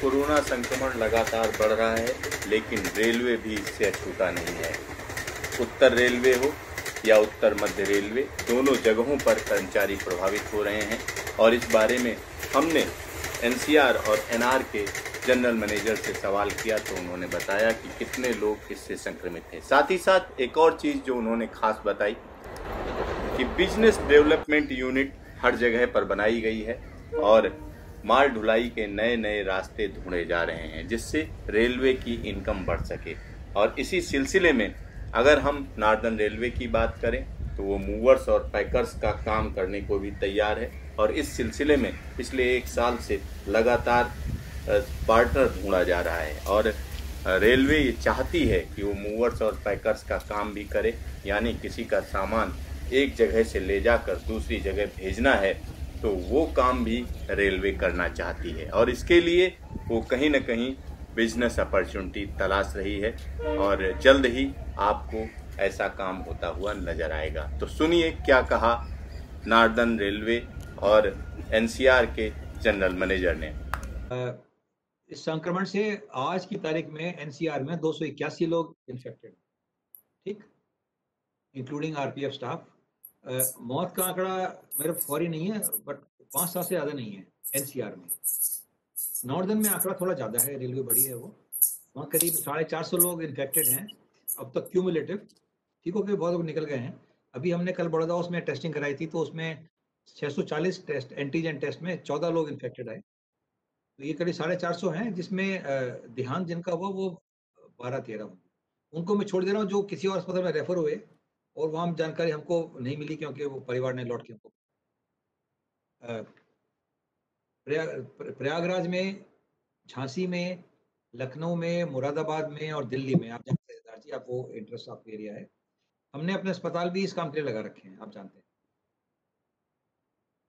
Corona संक्रमण लगातार बढ़ रहा है, लेकिन रेलवे भी इससे अछूता नहीं है। उत्तर रेलवे हो या उत्तर मध्य रेलवे, दोनों जगहों पर कर्मचारी प्रभावित हो रहे हैं और इस बारे में हमने एनसीआर और एनआर के जनरल मैनेजर से सवाल किया तो उन्होंने बताया कि कितने लोग इससे संक्रमित हैं। साथ ही साथ एक और चीज़ जो उन्होंने खास बताई कि बिजनेस डेवलपमेंट यूनिट हर जगह पर बनाई गई है और माल ढुलाई के नए नए रास्ते ढूंढे जा रहे हैं जिससे रेलवे की इनकम बढ़ सके। और इसी सिलसिले में अगर हम नार्दर्न रेलवे की बात करें तो वो मूवर्स और पैकर्स का काम करने को भी तैयार है और इस सिलसिले में पिछले 1 साल से लगातार पार्टनर ढूंढा जा रहा है और रेलवे ये चाहती है कि वो मूवर्स और पैकर्स का काम भी करे, यानी किसी का सामान एक जगह से ले जाकर दूसरी जगह भेजना है तो वो काम भी रेलवे करना चाहती है और इसके लिए वो कहीं न कहीं बिजनेस अपॉर्चुनिटी तलाश रही है और जल्द ही आपको ऐसा काम होता हुआ नजर आएगा। तो सुनिए क्या कहा नार्दर्न रेलवे और एनसीआर के जनरल मैनेजर ने। इस संक्रमण से आज की तारीख में एनसीआर में 281 लोग इन्फेक्टेड, ठीक, इंक्लूडिंग आरपीएफ स्टाफ। मौत का आंकड़ा मेरे फौरी नहीं है, बट 5-7 से ज़्यादा नहीं है एनसीआर में। नॉर्दर्न में आंकड़ा थोड़ा ज़्यादा है, रेलवे बड़ी है, वो वहाँ करीब 450 लोग इन्फेक्टेड हैं अब तक क्यूमुलेटिव। ठीक हो गए, बहुत लोग निकल गए हैं। अभी हमने कल बड़ौदा हाउस में टेस्टिंग कराई थी तो उसमें 640 टेस्ट एंटीजन टेस्ट में 14 लोग इन्फेक्टेड आए, तो ये करीब 450 हैं जिसमें देहांत जिनका हुआ वो 12-13 होंगे। उनको मैं छोड़ दे रहा हूँ जो किसी और अस्पताल में रेफर हुए और वहाँ जानकारी हमको नहीं मिली क्योंकि वो परिवार ने लौट के हमको प्रयागराज में, झांसी में, लखनऊ में, मुरादाबाद में और दिल्ली में, आप जानते हैं सिद्धार्थ जी, आप वो इंटरेस्ट आपका एरिया है, हमने अपने अस्पताल भी इस काम के लिए लगा रखे हैं, आप जानते हैं।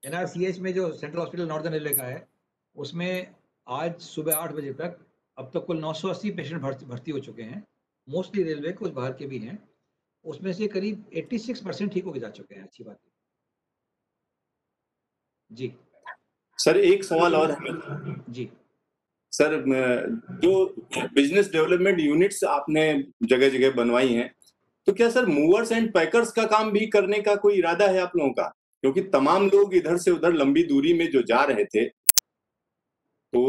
एनआरसीएच में जो सेंट्रल हॉस्पिटल नॉर्दर्न रेलवे का है उसमें आज सुबह 8 बजे तक अब तक कुल 980 पेशेंट भर्ती हो चुके हैं, मोस्टली रेलवे, कुछ बाहर के भी हैं। उसमें से करीब 86% ठीक होके जा चुके हैं। अच्छी बात है जी। सर एक सवाल और है जी सर, जो बिजनेस डेवलपमेंट यूनिट्स आपने जगह जगह बनवाई हैं तो क्या सर मूवर्स एंड पैकर्स का काम भी करने का कोई इरादा है आप लोगों का? क्योंकि तमाम लोग इधर से उधर लंबी दूरी में जो जा रहे थे तो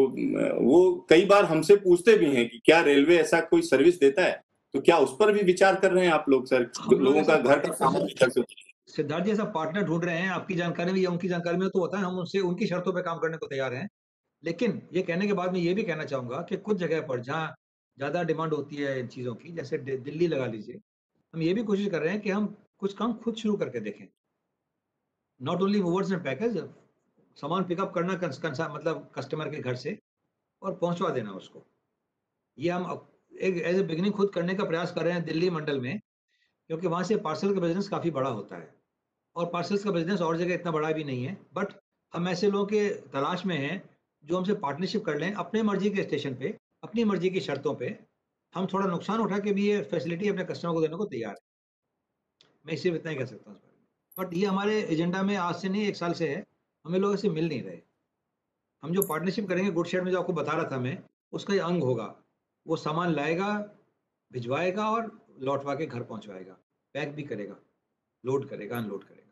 वो कई बार हमसे पूछते भी हैं कि क्या रेलवे ऐसा कोई सर्विस देता है, तो क्या उस पर भी विचार कर रहे हैं आप लोग सर? लोगों का घर का सामान इधर से सिद्धार्थ जी ऐसा पार्टनर ढूंढ रहे हैं, आपकी जानकारी में या उनकी जानकारी में तो बताएं, हम उनसे उनकी शर्तों पे काम करने को तैयार हैं। लेकिन ये कहने के बाद मैं ये भी कहना चाहूंगा कि कुछ जगह पर जहाँ ज्यादा डिमांड होती है इन चीजों की, जैसे दिल्ली लगा लीजिए, हम ये भी कोशिश कर रहे हैं कि हम कुछ काम खुद शुरू करके देखें। Not only movers and package, सामान पिकअप करना मतलब कस्टमर के घर से और पहुंचवा देना उसको, ये हम एक एज ए बिगिनिंग खुद करने का प्रयास कर रहे हैं दिल्ली मंडल में, क्योंकि वहाँ से पार्सल का बिजनेस काफ़ी बड़ा होता है और पार्सल्स का बिजनेस और जगह इतना बड़ा भी नहीं है। बट हम ऐसे लोगों के तलाश में हैं जो हमसे पार्टनरशिप कर लें अपने मर्जी के स्टेशन पे, अपनी मर्जी की शर्तों पे। हम थोड़ा नुकसान उठा के भी ये फैसिलिटी अपने कस्टमर को देने को तैयार है। मैं सिर्फ इतना ही कह सकता हूँ इस बारे में। बट ये हमारे एजेंडा में आज से नहीं, 1 साल से है। हमें लोग ऐसे मिल नहीं रहे। हम जो पार्टनरशिप करेंगे गुड शेयर में, जो आपको बता रहा था मैं, उसका ये अंग होगा। वो सामान लाएगा, भिजवाएगा और लौटवा के घर पहुंचवाएगा, पैक भी करेगा, लोड करेगा, अनलोड करेगा।